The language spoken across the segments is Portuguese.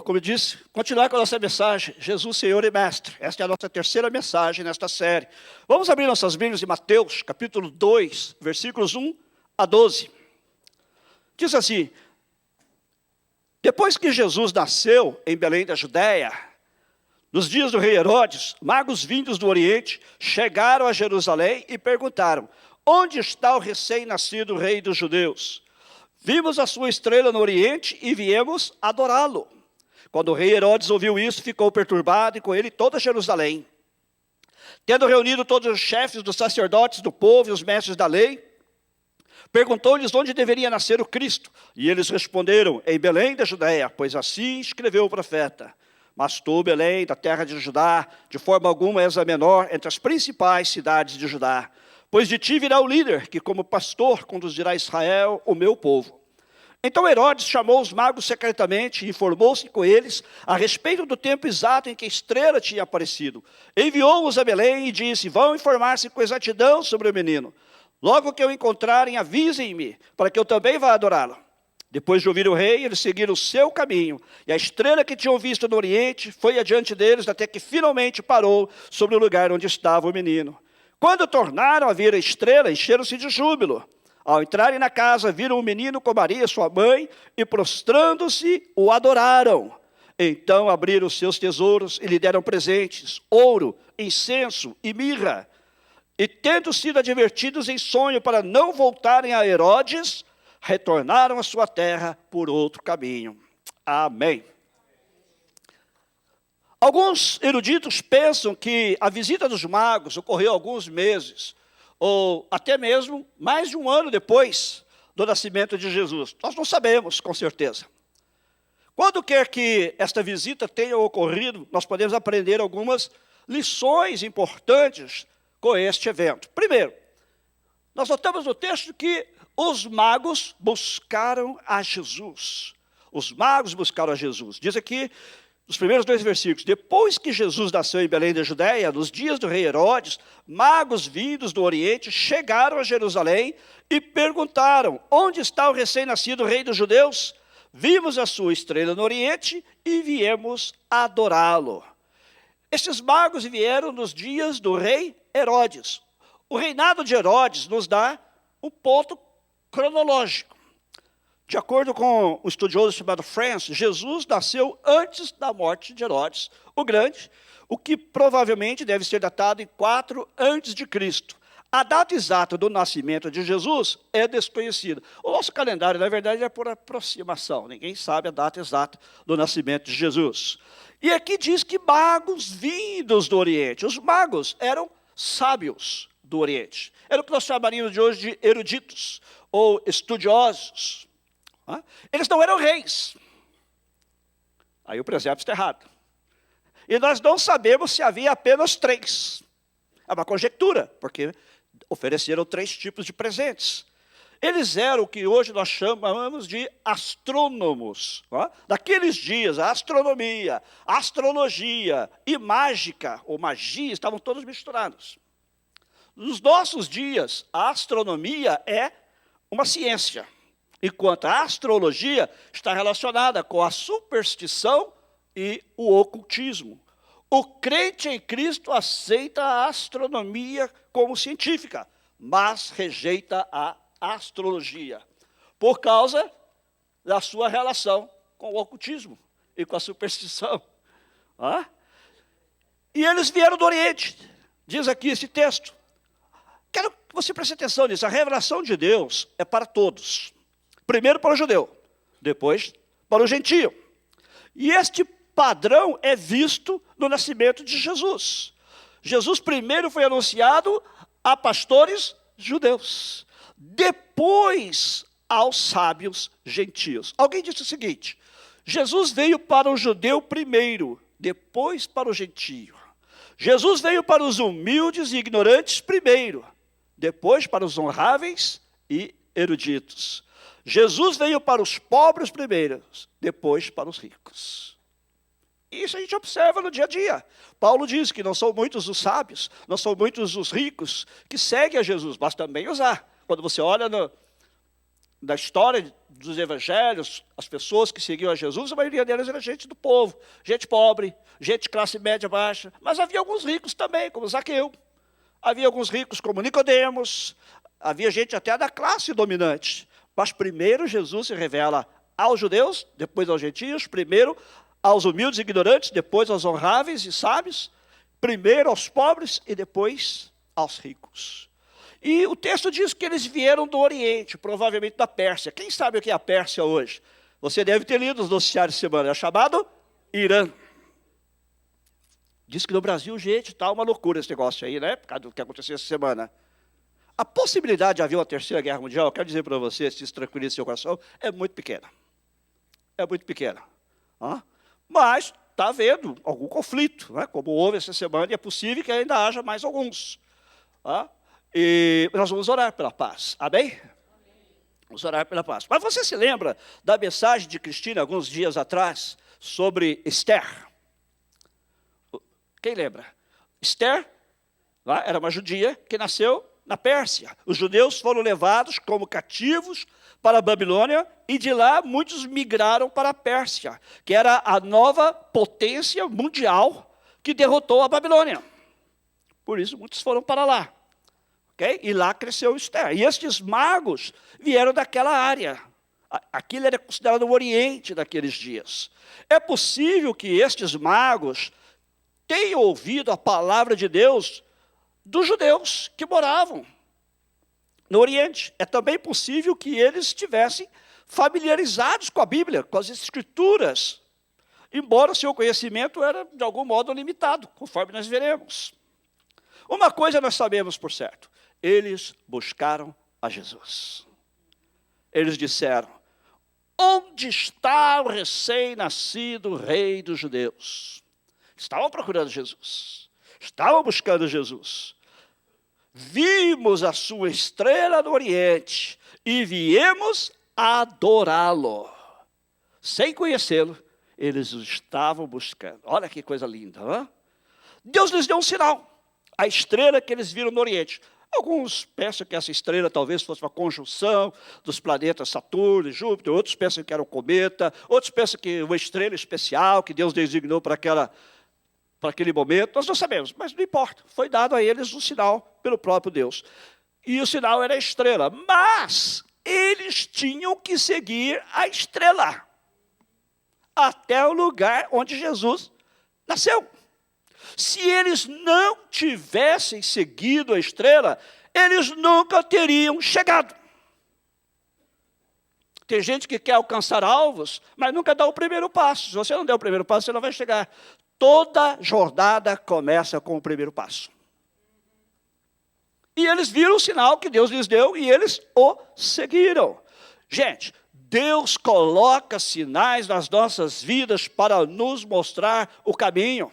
como eu disse, continuar com a nossa mensagem, Jesus, Senhor e Mestre. Esta é a nossa terceira mensagem nesta série. Vamos abrir nossas Bíblias em Mateus, capítulo 2, versículos 1 a 12. Diz assim: depois que Jesus nasceu em Belém da Judéia, nos dias do rei Herodes, magos vindos do Oriente chegaram a Jerusalém e perguntaram: onde está o recém-nascido rei dos judeus? Vimos a sua estrela no Oriente e viemos adorá-lo. Quando o rei Herodes ouviu isso, ficou perturbado, e com ele toda Jerusalém. Tendo reunido todos os chefes dos sacerdotes do povo e os mestres da lei, perguntou-lhes onde deveria nascer o Cristo. E eles responderam: em Belém da Judéia, pois assim escreveu o profeta. Mas tu, Belém, da terra de Judá, de forma alguma és a menor entre as principais cidades de Judá. Pois de ti virá o líder, que como pastor conduzirá Israel, o meu povo. Então Herodes chamou os magos secretamente e informou-se com eles a respeito do tempo exato em que a estrela tinha aparecido. Enviou-os a Belém e disse: vão informar-se com exatidão sobre o menino. Logo que o encontrarem, avisem-me, para que eu também vá adorá-lo. Depois de ouvir o rei, eles seguiram o seu caminho, e a estrela que tinham visto no Oriente foi adiante deles, até que finalmente parou sobre o lugar onde estava o menino. Quando tornaram a ver a estrela, encheram-se de júbilo. Ao entrarem na casa, viram o menino com Maria, sua mãe, e prostrando-se, o adoraram. Então abriram seus tesouros e lhe deram presentes: ouro, incenso e mirra. E tendo sido advertidos em sonho para não voltarem a Herodes, retornaram à sua terra por outro caminho. Amém. Alguns eruditos pensam que a visita dos magos ocorreu alguns meses, ou até mesmo mais de um ano depois do nascimento de Jesus. Nós não sabemos com certeza. Quando quer que esta visita tenha ocorrido, nós podemos aprender algumas lições importantes com este evento. Primeiro, nós notamos no texto que os magos buscaram a Jesus. Os magos buscaram a Jesus. Diz aqui, nos primeiros 2 versículos: depois que Jesus nasceu em Belém da Judéia, nos dias do rei Herodes, magos vindos do Oriente chegaram a Jerusalém e perguntaram: onde está o recém-nascido rei dos judeus? Vimos a sua estrela no Oriente e viemos adorá-lo. Estes magos vieram nos dias do rei Herodes. O reinado de Herodes nos dá um ponto cronológico. De acordo com um estudioso chamado Francis, Jesus nasceu antes da morte de Herodes o Grande, o que provavelmente deve ser datado em 4 a.C. A data exata do nascimento de Jesus é desconhecida. O nosso calendário, na verdade, é por aproximação. Ninguém sabe a data exata do nascimento de Jesus. E aqui diz que magos vindos do Oriente. Os magos eram sábios do Oriente. Era o que nós chamaríamos de hoje de eruditos ou estudiosos. Eles não eram reis. Aí o presépio está errado. E nós não sabemos se havia apenas 3. É uma conjectura, porque ofereceram 3 tipos de presentes. Eles eram o que hoje nós chamamos de astrônomos. Naqueles dias, a astronomia, a astrologia e mágica, ou magia, estavam todos misturados. Nos nossos dias, a astronomia é uma ciência, enquanto a astrologia está relacionada com a superstição e o ocultismo. O crente em Cristo aceita a astronomia como científica, mas rejeita a astrologia, por causa da sua relação com o ocultismo e com a superstição. E eles vieram do Oriente, diz aqui esse texto. Quero que você preste atenção nisso. A revelação de Deus é para todos. Primeiro para o judeu, depois para o gentio. E este padrão é visto no nascimento de Jesus. Jesus primeiro foi anunciado a pastores judeus, depois aos sábios gentios. Alguém disse o seguinte: Jesus veio para o judeu primeiro, depois para o gentio. Jesus veio para os humildes e ignorantes primeiro, depois para os honráveis e eruditos. Jesus veio para os pobres primeiro, depois para os ricos. Isso a gente observa no dia a dia. Paulo diz que não são muitos os sábios, não são muitos os ricos que seguem a Jesus, mas também os há. Quando você olha da história dos evangelhos, as pessoas que seguiam a Jesus, a maioria delas era gente do povo, gente pobre, gente de classe média baixa, mas havia alguns ricos também, como Zaqueu. Havia alguns ricos como Nicodemos, havia gente até da classe dominante. Mas primeiro Jesus se revela aos judeus, depois aos gentios, primeiro aos humildes e ignorantes, depois aos honráveis e sábios, primeiro aos pobres e depois aos ricos. E o texto diz que eles vieram do Oriente, provavelmente da Pérsia. Quem sabe o que é a Pérsia hoje? Você deve ter lido os noticiários de semana, é chamado Irã. Diz que no Brasil, gente, está uma loucura esse negócio aí, né? Por causa do que aconteceu essa semana. A possibilidade de haver uma terceira guerra mundial, quero dizer para você, se isso tranquiliza seu coração, é muito pequena. É muito pequena. Mas está havendo algum conflito, né? Como houve essa semana, e é possível que ainda haja mais alguns. E nós vamos orar pela paz. Amém? Vamos orar pela paz. Mas você se lembra da mensagem de Cristina, alguns dias atrás, sobre Esther? Quem lembra? Esther era uma judia que nasceu na Pérsia. Os judeus foram levados como cativos para a Babilônia e de lá muitos migraram para a Pérsia, que era a nova potência mundial que derrotou a Babilônia. Por isso muitos foram para lá. Okay? E lá cresceu Esther. E estes magos vieram daquela área. Aquilo era considerado o Oriente daqueles dias. É possível que estes magos tenham ouvido a palavra de Deus dos judeus que moravam no Oriente. É também possível que eles estivessem familiarizados com a Bíblia, com as Escrituras, embora o seu conhecimento era, de algum modo, limitado, conforme nós veremos. Uma coisa nós sabemos por certo: eles buscaram a Jesus. Eles disseram: onde está o recém-nascido rei dos judeus? Estavam procurando Jesus, estavam buscando Jesus. Vimos a sua estrela no Oriente e viemos adorá-lo. Sem conhecê-lo, eles o estavam buscando. Olha que coisa linda, não? Deus lhes deu um sinal, a estrela que eles viram no Oriente. Alguns pensam que essa estrela talvez fosse uma conjunção dos planetas Saturno e Júpiter, outros pensam que era um cometa, outros pensam que uma estrela especial que Deus designou para aquele momento. Nós não sabemos, mas não importa. Foi dado a eles um sinal pelo próprio Deus. E o sinal era a estrela. Mas eles tinham que seguir a estrela até o lugar onde Jesus nasceu. Se eles não tivessem seguido a estrela, eles nunca teriam chegado. Tem gente que quer alcançar alvos, mas nunca dá o primeiro passo. Se você não der o primeiro passo, você não vai chegar. Toda jornada começa com o primeiro passo. E eles viram o sinal que Deus lhes deu e eles o seguiram. Gente, Deus coloca sinais nas nossas vidas para nos mostrar o caminho.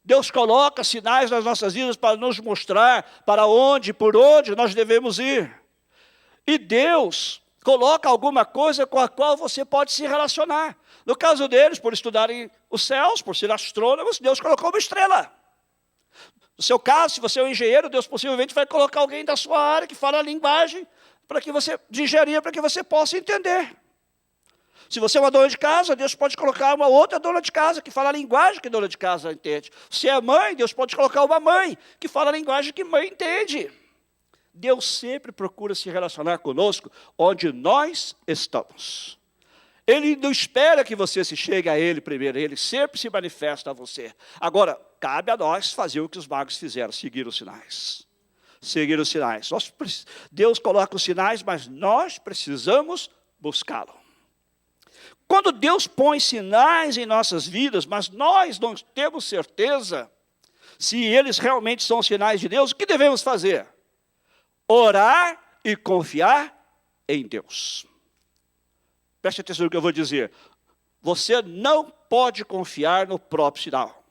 Deus coloca sinais nas nossas vidas para nos mostrar para onde, por onde nós devemos ir. E Deus coloca alguma coisa com a qual você pode se relacionar. No caso deles, por estudarem os céus, por ser astrônomos, Deus colocou uma estrela. No seu caso, se você é um engenheiro, Deus possivelmente vai colocar alguém da sua área que fala a linguagem de engenharia para que você possa entender. Se você é uma dona de casa, Deus pode colocar uma outra dona de casa que fala a linguagem que a dona de casa entende. Se é mãe, Deus pode colocar uma mãe que fala a linguagem que mãe entende. Deus sempre procura se relacionar conosco onde nós estamos. Ele não espera que você se chegue a Ele primeiro, Ele sempre se manifesta a você. Agora, cabe a nós fazer o que os magos fizeram, seguir os sinais. Seguir os sinais. Deus coloca os sinais, mas nós precisamos buscá-lo. Quando Deus põe sinais em nossas vidas, mas nós não temos certeza se eles realmente são sinais de Deus, o que devemos fazer? Orar e confiar em Deus. Preste atenção no que eu vou dizer. Você não pode confiar no próprio sinal.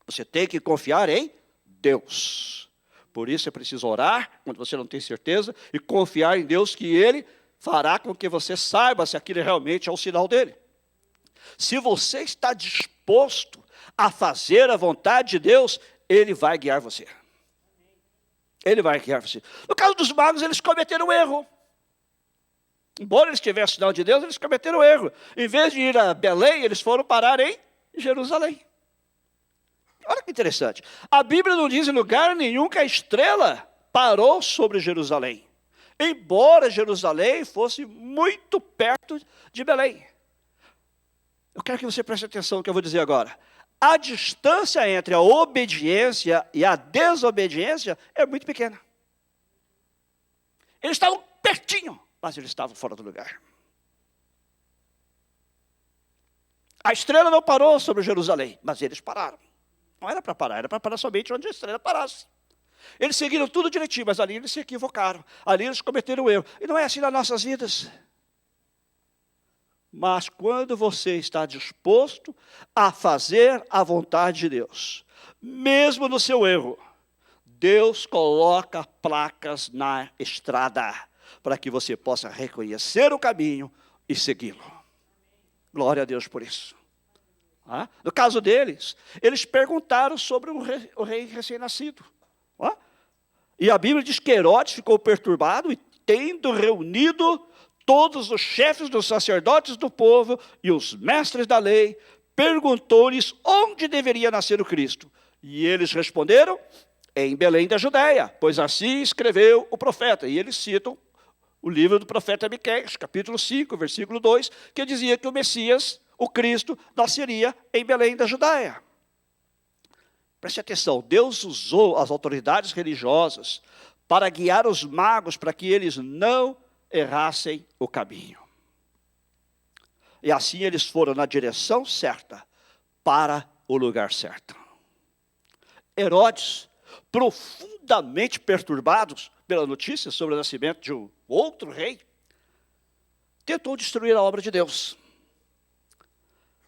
Você tem que confiar em Deus. Por isso é preciso orar, quando você não tem certeza, e confiar em Deus que Ele fará com que você saiba se aquilo realmente é o sinal dele. Se você está disposto a fazer a vontade de Deus, Ele vai guiar você. Ele vai guiar você. No caso dos magos, eles cometeram um erro. Embora eles tivessem sinal de Deus, eles cometeram erro. Em vez de ir a Belém, eles foram parar em Jerusalém. Olha que interessante. A Bíblia não diz em lugar nenhum que a estrela parou sobre Jerusalém. Embora Jerusalém fosse muito perto de Belém. Eu quero que você preste atenção no que eu vou dizer agora. A distância entre a obediência e a desobediência é muito pequena. Eles estavam pertinho, mas eles estavam fora do lugar. A estrela não parou sobre Jerusalém, mas eles pararam. Não era para parar, era para parar somente onde a estrela parasse. Eles seguiram tudo direitinho, mas ali eles se equivocaram. Ali eles cometeram erro. E não é assim nas nossas vidas. Mas quando você está disposto a fazer a vontade de Deus, mesmo no seu erro, Deus coloca placas na estrada para que você possa reconhecer o caminho e segui-lo. Glória a Deus por isso. No caso deles, eles perguntaram sobre o rei recém-nascido. E a Bíblia diz que Herodes ficou perturbado e, tendo reunido todos os chefes dos sacerdotes do povo e os mestres da lei, perguntou-lhes onde deveria nascer o Cristo. E eles responderam, em Belém da Judéia, pois assim escreveu o profeta. E eles citam o livro do profeta Miqueias, capítulo 5, versículo 2, que dizia que o Messias, o Cristo, nasceria em Belém da Judéia. Preste atenção, Deus usou as autoridades religiosas para guiar os magos para que eles não errassem o caminho. E assim eles foram na direção certa, para o lugar certo. Herodes, profundamente perturbado pela notícia sobre o nascimento de um outro rei, tentou destruir a obra de Deus.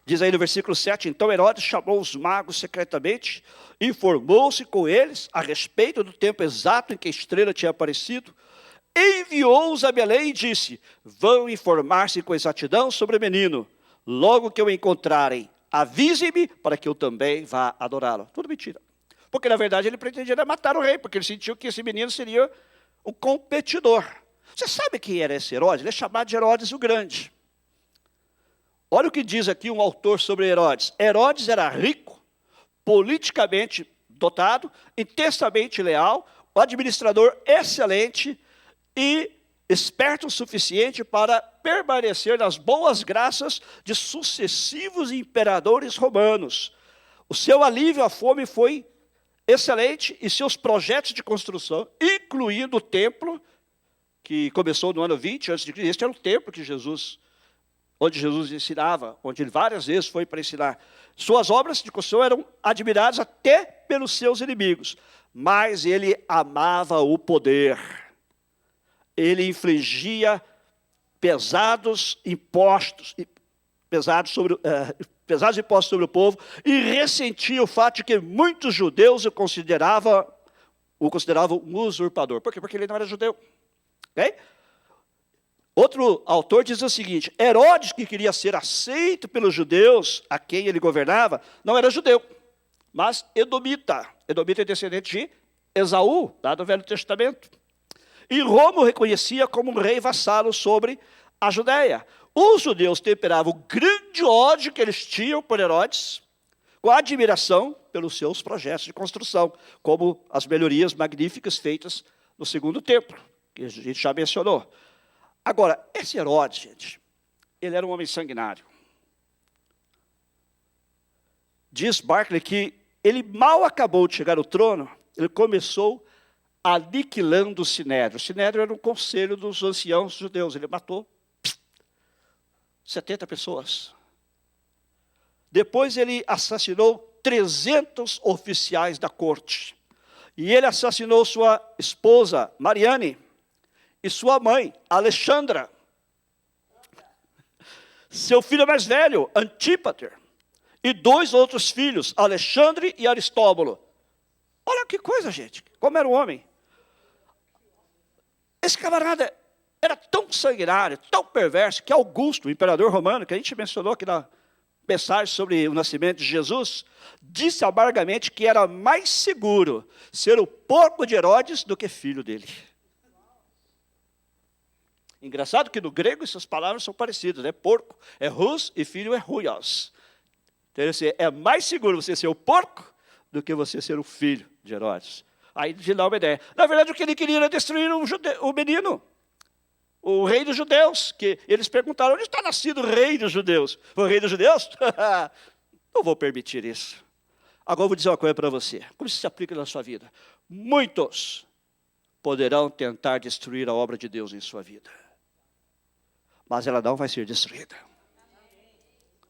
Diz aí no versículo 7, então Herodes chamou os magos secretamente, informou-se com eles a respeito do tempo exato em que a estrela tinha aparecido, enviou-os a Belém e disse, vão informar-se com exatidão sobre o menino, logo que o encontrarem, avise-me para que eu também vá adorá-lo. Tudo mentira. Porque na verdade ele pretendia matar o rei, porque ele sentiu que esse menino seria um competidor. Você sabe quem era esse Herodes? Ele é chamado de Herodes o Grande. Olha o que diz aqui um autor sobre Herodes. Herodes era rico, politicamente dotado, intensamente leal, um administrador excelente e esperto o suficiente para permanecer nas boas graças de sucessivos imperadores romanos. O seu alívio à fome foi excelente e seus projetos de construção, incluindo o templo, que começou no ano 20 a.C., este era o templo que onde Jesus ensinava, onde ele várias vezes foi para ensinar. Suas obras de construção eram admiradas até pelos seus inimigos, mas ele amava o poder. Ele infligia pesados impostos sobre o povo e ressentia o fato de que muitos judeus o consideravam um usurpador. Por quê? Porque ele não era judeu. Okay? Outro autor diz o seguinte, Herodes, que queria ser aceito pelos judeus a quem ele governava, não era judeu, mas edomita. Edomita é descendente de Esaú, lá do Velho Testamento. E Roma o reconhecia como um rei vassalo sobre a Judéia. Os judeus temperavam o grande ódio que eles tinham por Herodes com a admiração pelos seus projetos de construção, como as melhorias magníficas feitas no segundo templo, que a gente já mencionou. Agora, esse Herodes, gente, ele era um homem sanguinário. Diz Barclay que ele mal acabou de chegar ao trono, ele começou aniquilando o Sinédrio. O Sinédrio era um conselho dos anciãos judeus. Ele matou 70 pessoas. Depois ele assassinou 300 oficiais da corte. E ele assassinou sua esposa, Mariane, e sua mãe, Alexandra. Seu filho mais velho, Antípater. E 2 outros filhos, Alexandre e Aristóbulo. Olha que coisa, gente. Como era o homem. Esse camarada era tão sanguinário, tão perverso, que Augusto, o imperador romano, que a gente mencionou aqui na mensagem sobre o nascimento de Jesus, disse amargamente que era mais seguro ser o porco de Herodes do que filho dele. Engraçado que no grego essas palavras são parecidas, né? Porco é rus e filho é ruios. Então, é mais seguro você ser o porco do que você ser o filho de Herodes. Aí de dar uma ideia. Na verdade, o que ele queria era destruir o menino, o rei dos judeus. Que eles perguntaram, onde está nascido o rei dos judeus? O rei dos judeus? Não vou permitir isso. Agora eu vou dizer uma coisa para você. Como isso se aplica na sua vida? Muitos poderão tentar destruir a obra de Deus em sua vida. Mas ela não vai ser destruída.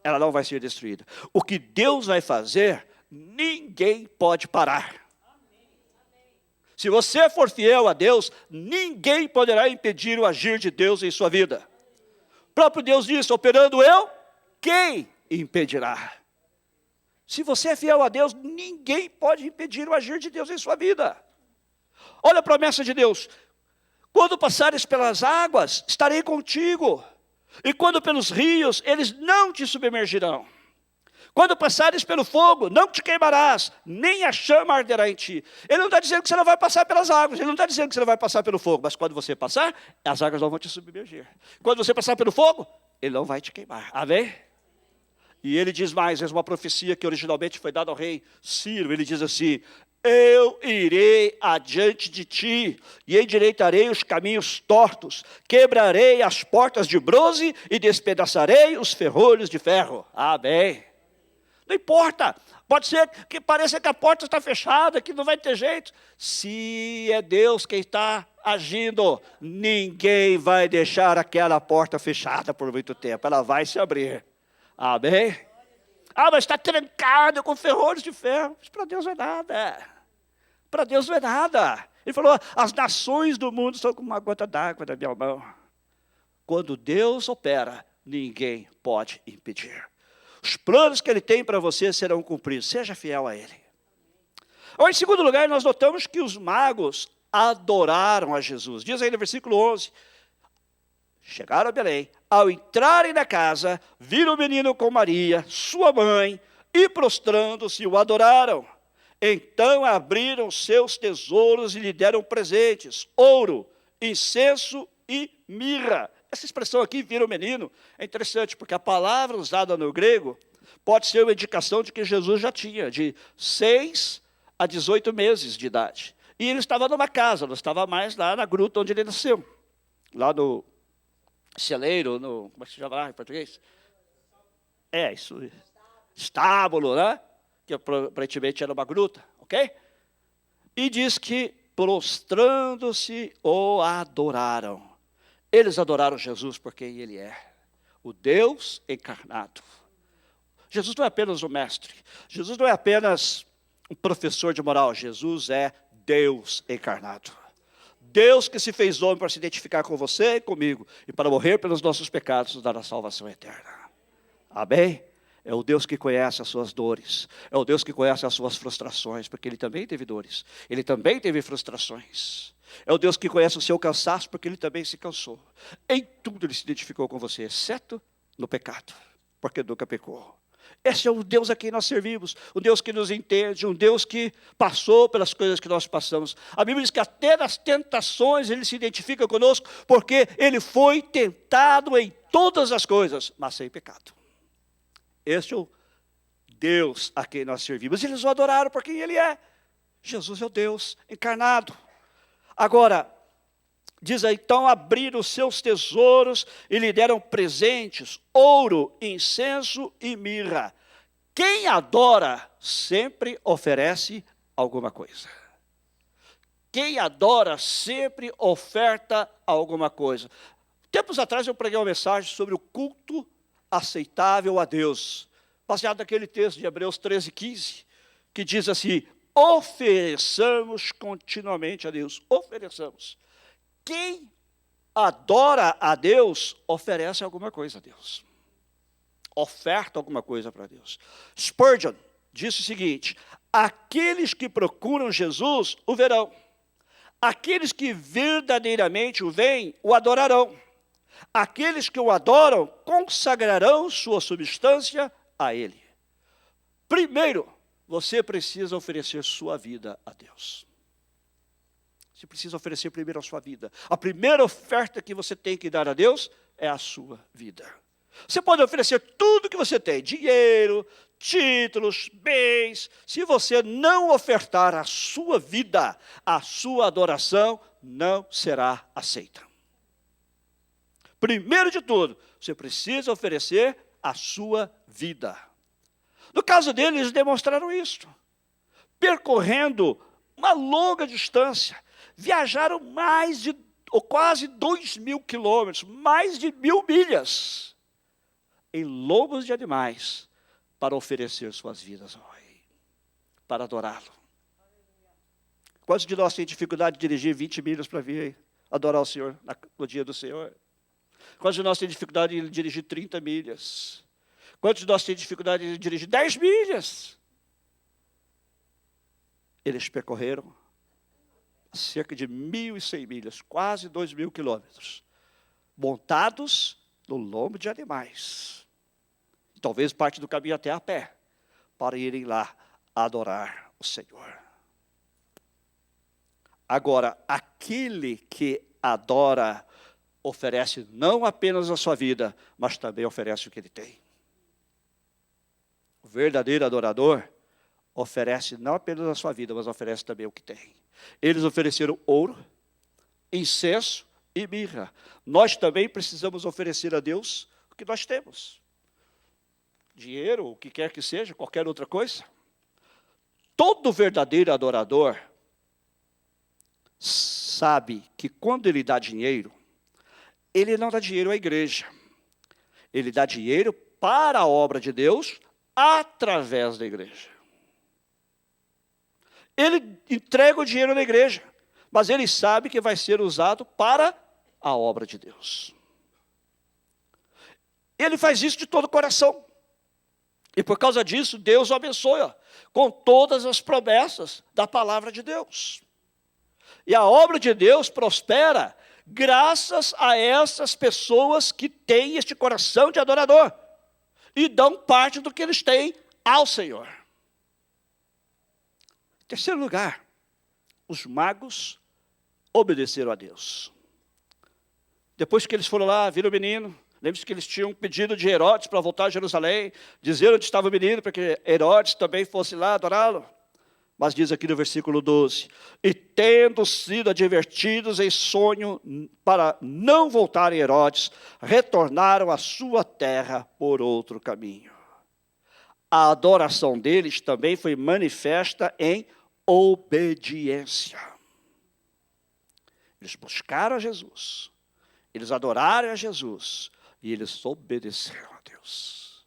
Ela não vai ser destruída. O que Deus vai fazer, ninguém pode parar. Se você for fiel a Deus, ninguém poderá impedir o agir de Deus em sua vida. O próprio Deus disse, operando eu, quem impedirá? Se você é fiel a Deus, ninguém pode impedir o agir de Deus em sua vida. Olha a promessa de Deus. Quando passares pelas águas, estarei contigo. E quando pelos rios, eles não te submergirão. Quando passares pelo fogo, não te queimarás, nem a chama arderá em ti. Ele não está dizendo que você não vai passar pelas águas, ele não está dizendo que você não vai passar pelo fogo, mas quando você passar, as águas não vão te submergir. Quando você passar pelo fogo, ele não vai te queimar. Amém? E ele diz mais, é uma profecia que originalmente foi dada ao rei Ciro. Ele diz assim, eu irei adiante de ti e endireitarei os caminhos tortos, quebrarei as portas de bronze e despedaçarei os ferrolhos de ferro. Amém. Não importa, pode ser que pareça que a porta está fechada, que não vai ter jeito. Se é Deus quem está agindo, ninguém vai deixar aquela porta fechada por muito tempo, ela vai se abrir. Amém? Ah, mas está trancado com ferrolhos de ferro. Isso para Deus não é nada. Para Deus não é nada. Ele falou, as nações do mundo são como uma gota d'água na minha mão. Quando Deus opera, ninguém pode impedir. Os planos que Ele tem para você serão cumpridos. Seja fiel a Ele. Agora, em segundo lugar, nós notamos que os magos adoraram a Jesus. Diz aí no versículo 11. Chegaram a Belém. Ao entrarem na casa, viram o menino com Maria, sua mãe, e prostrando-se o adoraram. Então abriram seus tesouros e lhe deram presentes, ouro, incenso e mirra. Essa expressão aqui, viram o menino, é interessante, porque a palavra usada no grego pode ser uma indicação de que Jesus já tinha de 6 a 18 meses de idade. E ele estava numa casa, não estava mais lá na gruta onde ele nasceu. Lá no celeiro, como é que se chama lá em português? Isso. Estábulo, né? Que aparentemente era uma gruta, ok? E diz que prostrando-se o adoraram. Eles adoraram Jesus por quem Ele é, o Deus encarnado. Jesus não é apenas o mestre, Jesus não é apenas um professor de moral, Jesus é Deus encarnado. Deus que se fez homem para se identificar com você e comigo, e para morrer pelos nossos pecados, nos dar a salvação eterna. Amém? É o Deus que conhece as suas dores, é o Deus que conhece as suas frustrações, porque Ele também teve dores, Ele também teve frustrações. É o Deus que conhece o seu cansaço, porque Ele também se cansou. Em tudo Ele se identificou com você, exceto no pecado, porque nunca pecou. Esse é o Deus a quem nós servimos, um Deus que nos entende, um Deus que passou pelas coisas que nós passamos. A Bíblia diz que até nas tentações Ele se identifica conosco, porque Ele foi tentado em todas as coisas, mas sem pecado. Este é o Deus a quem nós servimos. Eles o adoraram por quem Ele é. Jesus é o Deus encarnado. Agora, diz aí, então abriram os seus tesouros e lhe deram presentes, ouro, incenso e mirra. Quem adora sempre oferece alguma coisa. Quem adora sempre oferta alguma coisa. Tempos atrás eu preguei uma mensagem sobre o culto aceitável a Deus, baseado naquele texto de Hebreus 13:15, que diz assim, ofereçamos continuamente a Deus, ofereçamos. Quem adora a Deus, oferece alguma coisa a Deus. Oferta alguma coisa para Deus. Spurgeon disse o seguinte, aqueles que procuram Jesus, o verão. Aqueles que verdadeiramente o veem, o adorarão. Aqueles que o adoram, consagrarão sua substância a Ele. Primeiro, você precisa oferecer sua vida a Deus. Você precisa oferecer primeiro a sua vida. A primeira oferta que você tem que dar a Deus é a sua vida. Você pode oferecer tudo que você tem, dinheiro, títulos, bens. Se você não ofertar a sua vida, a sua adoração não será aceita. Primeiro de tudo, você precisa oferecer a sua vida. No caso deles, eles demonstraram isso. Percorrendo uma longa distância, viajaram ou quase 2.000 quilômetros, mais de 1.000 milhas, em lombos de animais, para oferecer suas vidas ao Rei, para adorá-lo. Quantos de nós têm dificuldade de dirigir 20 milhas para vir adorar o Senhor no dia do Senhor? Quantos de nós têm dificuldade de dirigir 30 milhas? Quantos de nós têm dificuldade de dirigir 10 milhas? Eles percorreram cerca de 1.100 milhas, quase 2.000 quilômetros, montados no lombo de animais. Talvez parte do caminho até a pé, para irem lá adorar o Senhor. Agora, aquele que adora, oferece não apenas a sua vida, mas também oferece o que ele tem. O verdadeiro adorador oferece não apenas a sua vida, mas oferece também o que tem. Eles ofereceram ouro, incenso e mirra. Nós também precisamos oferecer a Deus o que nós temos. Dinheiro, o que quer que seja, qualquer outra coisa. Todo verdadeiro adorador sabe que quando ele dá dinheiro, ele não dá dinheiro à igreja. Ele dá dinheiro para a obra de Deus através da igreja. Ele entrega o dinheiro na igreja, mas ele sabe que vai ser usado para a obra de Deus. Ele faz isso de todo o coração. E por causa disso, Deus o abençoa com todas as promessas da palavra de Deus. E a obra de Deus prospera graças a essas pessoas que têm este coração de adorador e dão parte do que eles têm ao Senhor. Em terceiro lugar, os magos obedeceram a Deus. Depois que eles foram lá, viram o menino, lembre-se que eles tinham pedido de Herodes para voltar a Jerusalém, dizer onde estava o menino, para que Herodes também fosse lá adorá-lo. Mas diz aqui no versículo 12, e tendo sido advertidos em sonho para não voltarem a Herodes, retornaram à sua terra por outro caminho. A adoração deles também foi manifesta em obediência. Eles buscaram a Jesus, eles adoraram a Jesus e eles obedeceram a Deus.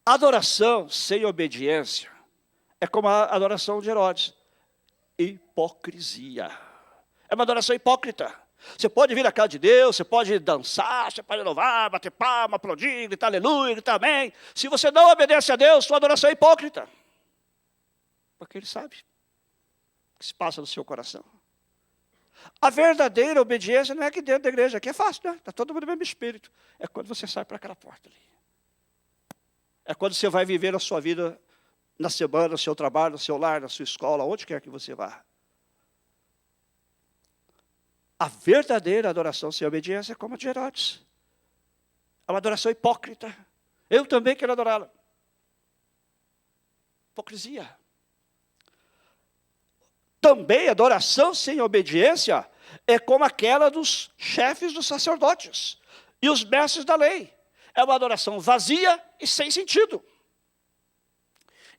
Adoração sem obediência é como a adoração de Herodes. Hipocrisia. É uma adoração hipócrita. Você pode vir à casa de Deus, você pode dançar, você pode louvar, bater palma, aplaudir, gritar aleluia, gritar amém. Se você não obedece a Deus, sua adoração é hipócrita. Porque Ele sabe o que se passa no seu coração. A verdadeira obediência não é aqui dentro da igreja, aqui é fácil, né? Está todo mundo no mesmo espírito. É quando você sai para aquela porta ali. É quando você vai viver a sua vida na semana, no seu trabalho, no seu lar, na sua escola, onde quer que você vá. A verdadeira adoração sem obediência é como a de Herodes. É uma adoração hipócrita. Eu também quero adorá-la. Hipocrisia. Também adoração sem obediência é como aquela dos chefes dos sacerdotes e os mestres da lei. É uma adoração vazia e sem sentido.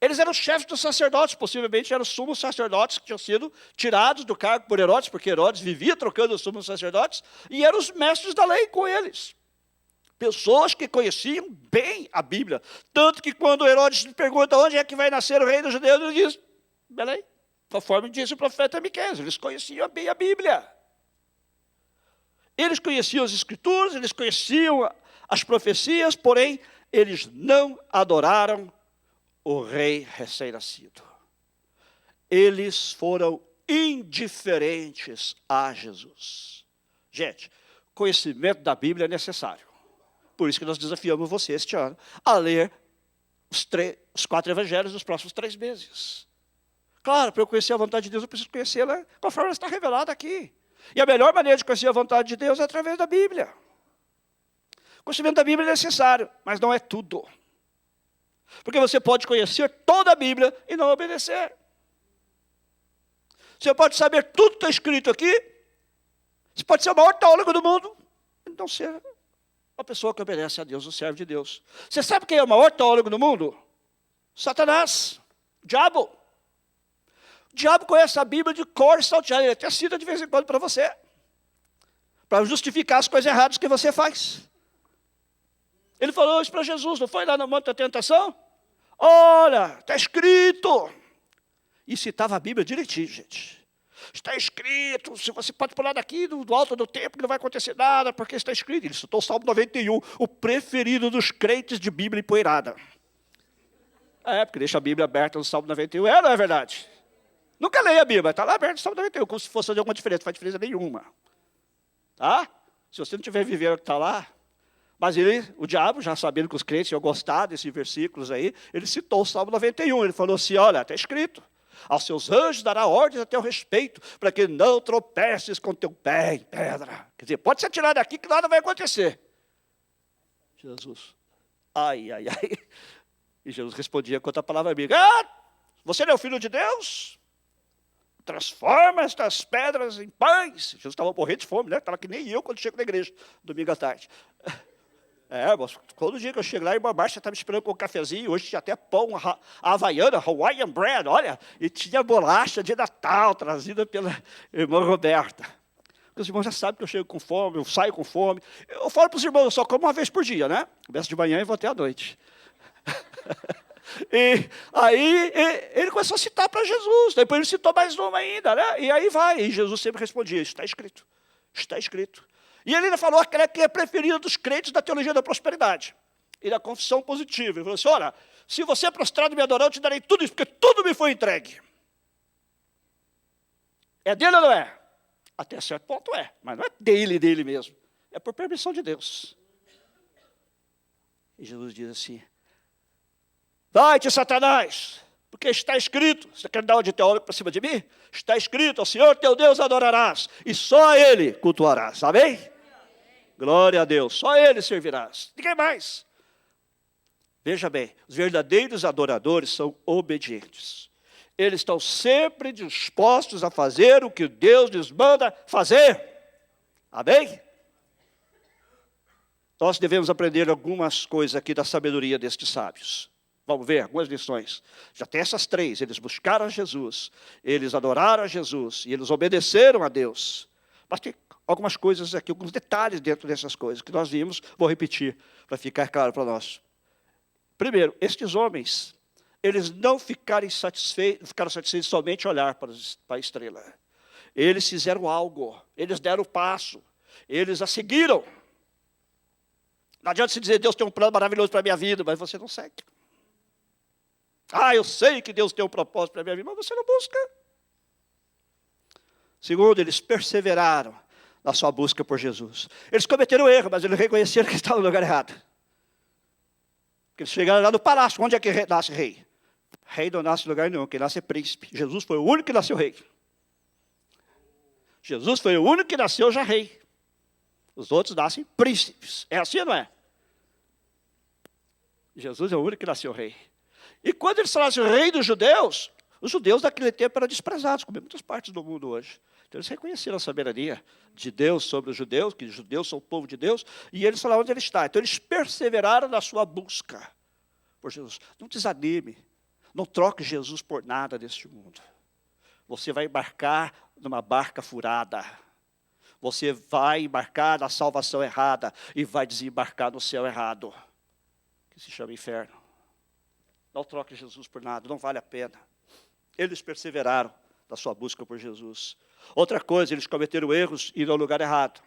Eles eram chefes dos sacerdotes, possivelmente eram os sumos sacerdotes que tinham sido tirados do cargo por Herodes, porque Herodes vivia trocando os sumos sacerdotes, e eram os mestres da lei com eles. Pessoas que conheciam bem a Bíblia. Tanto que quando Herodes lhe pergunta onde é que vai nascer o rei dos judeus, ele diz, Belém, conforme disse o profeta Miqueias, eles conheciam bem a Bíblia. Eles conheciam as Escrituras, eles conheciam as profecias, porém, eles não adoraram o rei recém-nascido. Eles foram indiferentes a Jesus. Gente, conhecimento da Bíblia é necessário. Por isso que nós desafiamos você este ano a ler os 4 evangelhos nos próximos 3 meses. Claro, para eu conhecer a vontade de Deus, eu preciso conhecê-la conforme ela está revelada aqui. E a melhor maneira de conhecer a vontade de Deus é através da Bíblia. O conhecimento da Bíblia é necessário, mas não é tudo. Porque você pode conhecer toda a Bíblia e não obedecer. Você pode saber tudo que está escrito aqui. Você pode ser o maior teólogo do mundo e não ser uma pessoa que obedece a Deus, o servo de Deus. Você sabe quem é o maior teólogo do mundo? Satanás, o diabo. O diabo conhece a Bíblia de cor e salteado. Ele até cita de vez em quando para você. Para justificar as coisas erradas que você faz. Ele falou isso para Jesus, não foi lá no Monte da Tentação? Olha, está escrito. E citava a Bíblia direitinho, gente. Está escrito, se você pode pular daqui do alto do templo, que não vai acontecer nada, porque está escrito. Ele citou o Salmo 91, o preferido dos crentes de Bíblia empoeirada. Porque deixa a Bíblia aberta no Salmo 91, não é verdade? Nunca leia a Bíblia, está lá aberto no Salmo 91, como se fosse fazer alguma diferença, não faz diferença nenhuma. Tá? Se você não tiver vivendo o que está lá. Mas o diabo, já sabendo que os crentes iam gostar desses versículos aí, ele citou o Salmo 91, ele falou assim, olha, está escrito, aos seus anjos dará ordens a teu respeito, para que não tropeces com teu pé em pedra. Quer dizer, pode se atirar daqui que nada vai acontecer. Jesus, ai. E Jesus respondia com outra palavra amiga, você não é o Filho de Deus? Transforma estas pedras em pães. Jesus estava morrendo de fome, né? Estava que nem eu quando chego na igreja, domingo à tarde. Mas todo dia que eu chego lá, a irmã Márcia estava me esperando com um cafezinho, hoje tinha até pão havaiana, Hawaiian bread, olha, e tinha bolacha de Natal, trazida pela irmã Roberta. Porque os irmãos já sabem que eu chego com fome, eu saio com fome. Eu falo para os irmãos, eu só como uma vez por dia, né? Começo de manhã e vou até à noite. E aí ele começou a citar para Jesus, depois ele citou mais uma ainda, né? E aí vai, e Jesus sempre respondia, está escrito, está escrito. E ele ainda falou aquela que é preferida dos crentes da teologia da prosperidade e da confissão positiva. Ele falou assim, olha, se você é prostrado e me adorar, eu te darei tudo isso, porque tudo me foi entregue. É dele ou não é? Até certo ponto é, mas não é dele mesmo. É por permissão de Deus. E Jesus diz assim, vai-te, Satanás, porque está escrito, você quer dar uma de teólogo para cima de mim? Está escrito, ao Senhor teu Deus adorarás, e só a Ele cultuarás, amém? Glória a Deus, só a Ele servirás, ninguém mais. Veja bem, os verdadeiros adoradores são obedientes. Eles estão sempre dispostos a fazer o que Deus lhes manda fazer, amém? Nós devemos aprender algumas coisas aqui da sabedoria destes sábios. Vamos ver algumas lições. Já tem essas três. Eles buscaram a Jesus, eles adoraram a Jesus e eles obedeceram a Deus. Mas tem algumas coisas aqui, alguns detalhes dentro dessas coisas que nós vimos. Vou repetir para ficar claro para nós. Primeiro, estes homens, eles não ficaram satisfeitos somente olhar para a estrela. Eles fizeram algo, eles deram o passo, eles a seguiram. Não adianta se dizer, Deus tem um plano maravilhoso para a minha vida, mas você não segue. Eu sei que Deus tem um propósito para a minha vida, mas você não busca. Segundo, eles perseveraram na sua busca por Jesus. Eles cometeram erro, mas eles reconheceram que estavam no lugar errado. Porque eles chegaram lá no palácio. Onde é que nasce rei? Rei não nasce em lugar nenhum, quem nasce é príncipe. Jesus foi o único que nasceu rei. Jesus foi o único que nasceu já rei. Os outros nascem príncipes. É assim ou não é? Jesus é o único que nasceu rei. E quando eles falaram assim, rei dos judeus, os judeus daquele tempo eram desprezados, como em muitas partes do mundo hoje. Então eles reconheceram a soberania de Deus sobre os judeus, que os judeus são o povo de Deus, e eles falaram onde ele está. Então eles perseveraram na sua busca por Jesus. Não desanime, não troque Jesus por nada deste mundo. Você vai embarcar numa barca furada. Você vai embarcar na salvação errada e vai desembarcar no céu errado, que se chama inferno. Não troque Jesus por nada, não vale a pena. Eles perseveraram na sua busca por Jesus. Outra coisa, eles cometeram erros e no lugar errado.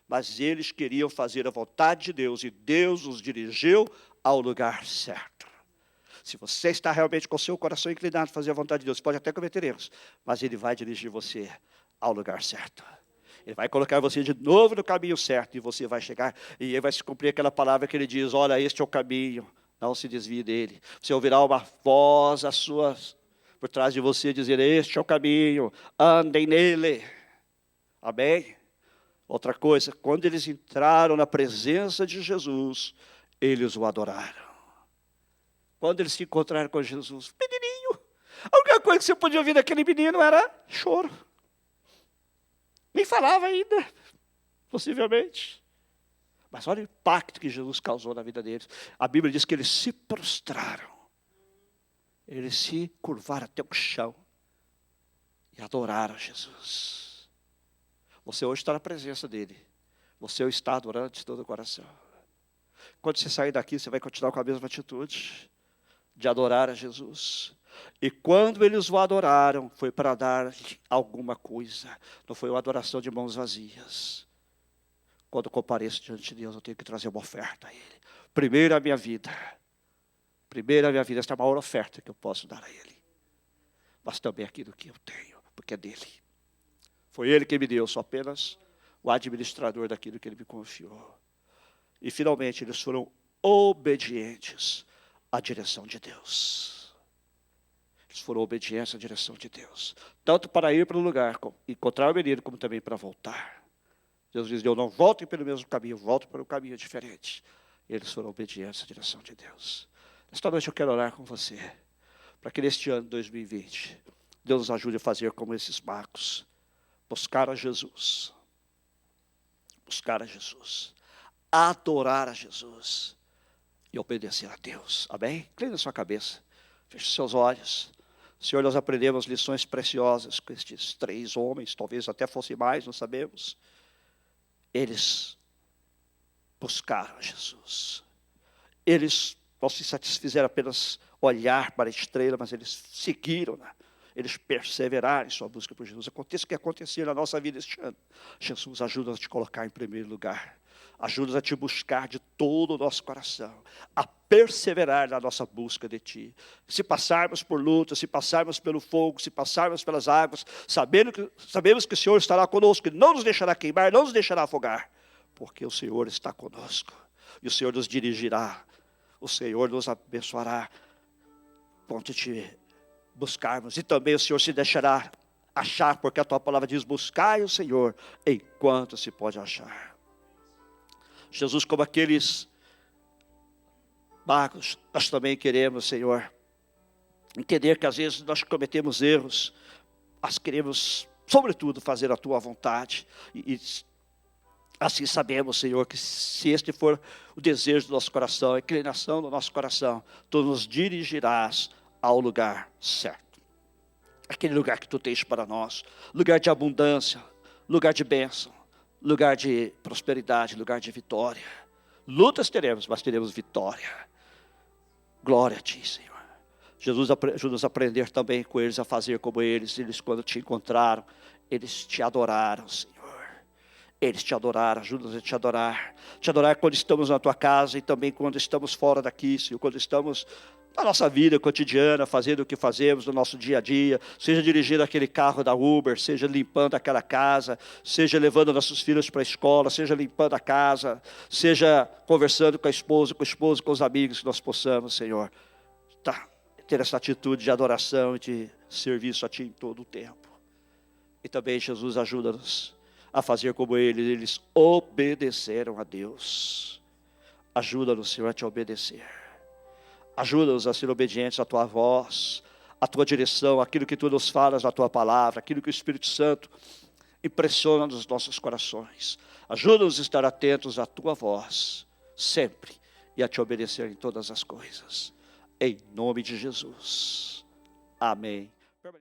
Mas eles queriam fazer a vontade de Deus e Deus os dirigiu ao lugar certo. Se você está realmente com o seu coração inclinado a fazer a vontade de Deus, você pode até cometer erros, mas Ele vai dirigir você ao lugar certo. Ele vai colocar você de novo no caminho certo e você vai chegar e aí vai se cumprir aquela palavra que Ele diz, olha, este é o caminho. Não se desvie dele. Você ouvirá uma voz por trás de você, dizer: este é o caminho, andem nele. Amém? Outra coisa, quando eles entraram na presença de Jesus, eles o adoraram. Quando eles se encontraram com Jesus, menininho, a única coisa que você podia ouvir daquele menino era choro. Nem falava ainda, possivelmente. Mas olha o impacto que Jesus causou na vida deles. A Bíblia diz que eles se prostraram. Eles se curvaram até o chão e adoraram Jesus. Você hoje está na presença dele. Você o está adorando de todo o coração. Quando você sair daqui, você vai continuar com a mesma atitude de adorar a Jesus. E quando eles o adoraram, foi para dar alguma coisa. Não foi uma adoração de mãos vazias. Quando eu compareço diante de Deus, eu tenho que trazer uma oferta a Ele. Primeiro a minha vida. Primeiro a minha vida, esta é a maior oferta que eu posso dar a Ele. Mas também aquilo que eu tenho, porque é dele. Foi Ele que me deu, sou apenas o administrador daquilo que Ele me confiou. E finalmente eles foram obedientes à direção de Deus. Eles foram obedientes à direção de Deus. Tanto para ir para o lugar, encontrar o menino, como também para voltar. Deus diz: eu não voltem pelo mesmo caminho, volto para um caminho diferente. E eles foram obedientes à direção de Deus. Esta noite eu quero orar com você, para que neste ano 2020, Deus nos ajude a fazer como esses magos. Buscar a Jesus. Buscar a Jesus. Adorar a Jesus. E obedecer a Deus. Amém? Incline a sua cabeça. Feche seus olhos. Senhor, nós aprendemos lições preciosas com estes 3 homens, talvez até fossem mais, não sabemos. Eles buscaram a Jesus. Eles não se satisfizeram apenas olhar para a estrela, mas eles seguiram-na. Eles perseveraram em sua busca por Jesus. Aconteça o que acontecer na nossa vida este ano. Jesus, ajuda-nos a te colocar em primeiro lugar. Ajuda-nos a te buscar de todo o nosso coração. A perseverar na nossa busca de ti. Se passarmos por luta, se passarmos pelo fogo, se passarmos pelas águas, sabemos que o Senhor estará conosco, e não nos deixará queimar, não nos deixará afogar. Porque o Senhor está conosco. E o Senhor nos dirigirá. O Senhor nos abençoará. Quando te buscarmos. E também o Senhor se deixará achar, porque a tua palavra diz: buscai o Senhor enquanto se pode achar. Jesus, como aqueles magos, nós também queremos, Senhor, entender que às vezes nós cometemos erros, mas queremos, sobretudo, fazer a tua vontade. E assim sabemos, Senhor, que se este for o desejo do nosso coração, a inclinação do nosso coração, tu nos dirigirás ao lugar certo. Aquele lugar que tu tens para nós. Lugar de abundância, lugar de bênção, lugar de prosperidade, lugar de vitória. Lutas teremos, mas teremos vitória. Glória a ti, Senhor. Jesus ajuda-nos a aprender também com eles, a fazer como eles. Eles, quando te encontraram, eles te adoraram, Senhor. Eles te adoraram, ajuda-nos a te adorar. Te adorar quando estamos na tua casa e também quando estamos fora daqui, Senhor. Quando estamos na nossa vida cotidiana, fazendo o que fazemos no nosso dia a dia. Seja dirigindo aquele carro da Uber, seja limpando aquela casa, seja levando nossos filhos para a escola, seja limpando a casa, seja conversando com a esposa, com o esposo, com os amigos, que nós possamos, Senhor, ter essa atitude de adoração e de serviço a ti em todo o tempo. E também, Jesus, ajuda-nos a fazer como eles obedeceram a Deus. Ajuda-nos, Senhor, a te obedecer. Ajuda-nos a ser obedientes à tua voz, à tua direção, aquilo que tu nos falas na tua palavra, aquilo que o Espírito Santo impressiona nos nossos corações. Ajuda-nos a estar atentos à tua voz, sempre, e a te obedecer em todas as coisas. Em nome de Jesus. Amém.